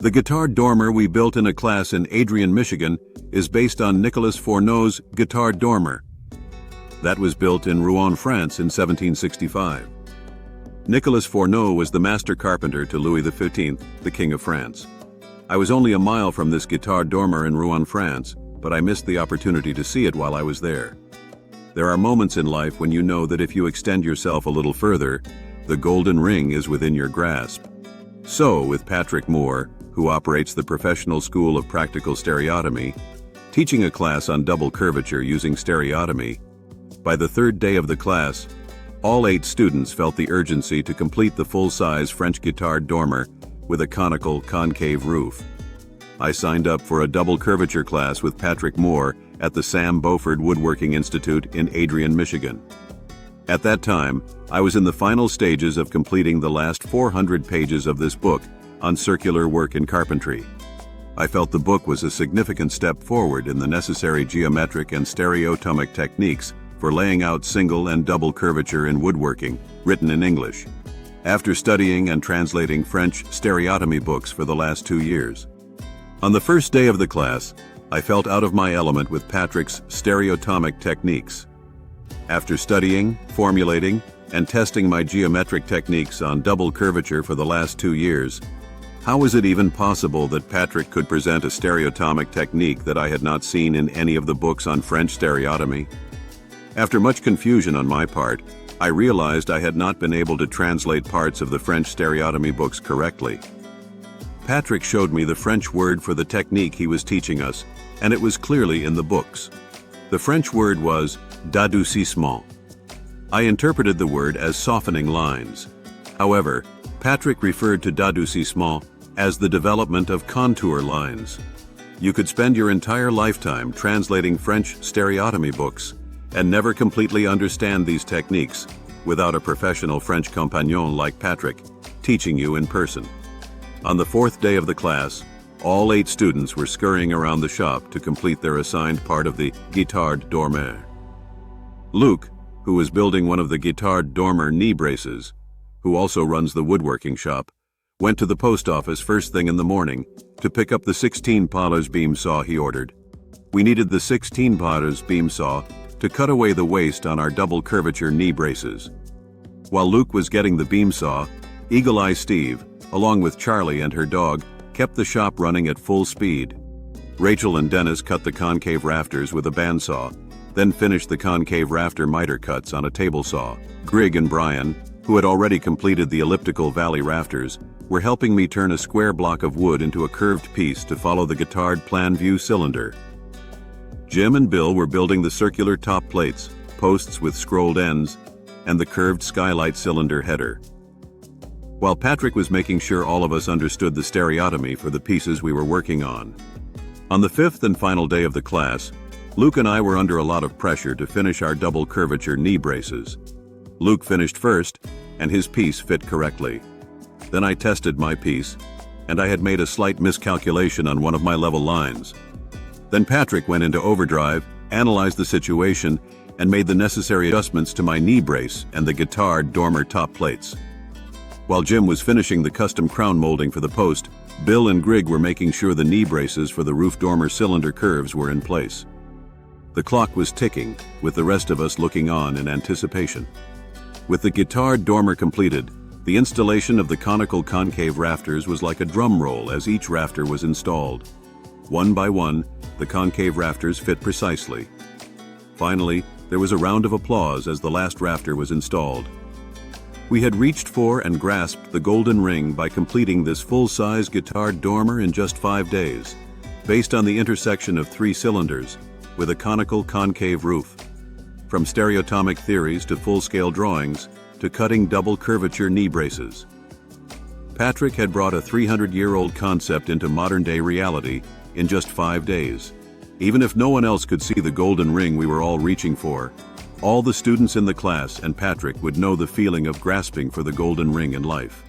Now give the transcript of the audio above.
The Guitarde Dormer we built in a class in Adrian, Michigan, is based on Nicolas Fourneau's Guitarde Dormer. That was built in Rouen, France in 1765. Nicolas Fourneau was the master carpenter to Louis XV, the King of France. I was only a mile from this Guitarde Dormer in Rouen, France, but I missed the opportunity to see it while I was there. There are moments in life when you know that if you extend yourself a little further, the golden ring is within your grasp. So, with Patrick Moore, who operates the Professional School of Practical Stereotomy, teaching a class on double curvature using stereotomy, by the third day of the class, all 8 students felt the urgency to complete the full-size French Guitarde Dormer with a conical, concave roof. I signed up for a double curvature class with Patrick Moore at the Sam Beauford Woodworking Institute in Adrian, Michigan. At that time, I was in the final stages of completing the last 400 pages of this book on circular work in carpentry. I felt the book was a significant step forward in the necessary geometric and stereotomic techniques for laying out single and double curvature in woodworking, written in English, after studying and translating French stereotomy books for the last 2 years. On the first day of the class, I felt out of my element with Patrick's stereotomic techniques. After studying, formulating, and testing my geometric techniques on double curvature for the last 2 years, how was it even possible that Patrick could present a stereotomic technique that I had not seen in any of the books on French stereotomy? After much confusion on my part, I realized I had not been able to translate parts of the French stereotomy books correctly. Patrick showed me the French word for the technique he was teaching us, and it was clearly in the books. The French word was d'adoucissement. I interpreted the word as softening lines. However, Patrick referred to d'adoucissement as the development of contour lines. You could spend your entire lifetime translating French stereotomy books and never completely understand these techniques without a professional French compagnon like Patrick teaching you in person. On the 4th day of the class, all 8 students were scurrying around the shop to complete their assigned part of the Guitarde Dormer. Luke, who was building one of the Guitarde Dormer knee braces, who also runs the woodworking shop, went to the post office first thing in the morning to pick up the 16 palas beam saw he ordered. We needed the 16 palas beam saw to cut away the waste on our double curvature knee braces. While Luke was getting the beam saw, Eagle Eye Steve, along with Charlie and her dog, kept the shop running at full speed. Rachel and Dennis cut the concave rafters with a bandsaw, then finished the concave rafter miter cuts on a table saw. Greg and Brian, who had already completed the elliptical valley rafters, were helping me turn a square block of wood into a curved piece to follow the Guitarde plan view cylinder. Jim and Bill were building the circular top plates, posts with scrolled ends, and the curved skylight cylinder header. While Patrick was making sure all of us understood the stereotomy for the pieces we were working on. On the 5th and final day of the class, Luke and I were under a lot of pressure to finish our double curvature knee braces. Luke finished first, and his piece fit correctly. Then I tested my piece, and I had made a slight miscalculation on one of my level lines. Then Patrick went into overdrive, analyzed the situation, and made the necessary adjustments to my knee brace and the Guitarde Dormer top plates. While Jim was finishing the custom crown molding for the post, Bill and Greg were making sure the knee braces for the roof dormer cylinder curves were in place. The clock was ticking, with the rest of us looking on in anticipation. With the Guitarde Dormer completed, the installation of the conical concave rafters was like a drum roll as each rafter was installed. One by one, the concave rafters fit precisely. Finally, there was a round of applause as the last rafter was installed. We had reached for and grasped the golden ring by completing this full-size Guitarde Dormer in just 5 days, based on the intersection of 3 cylinders, with a conical concave roof. From stereotomic theories to full-scale drawings, to cutting double curvature knee braces. Patrick had brought a 300-year-old concept into modern-day reality in just 5 days. Even if no one else could see the golden ring we were all reaching for, all the students in the class and Patrick would know the feeling of grasping for the golden ring in life.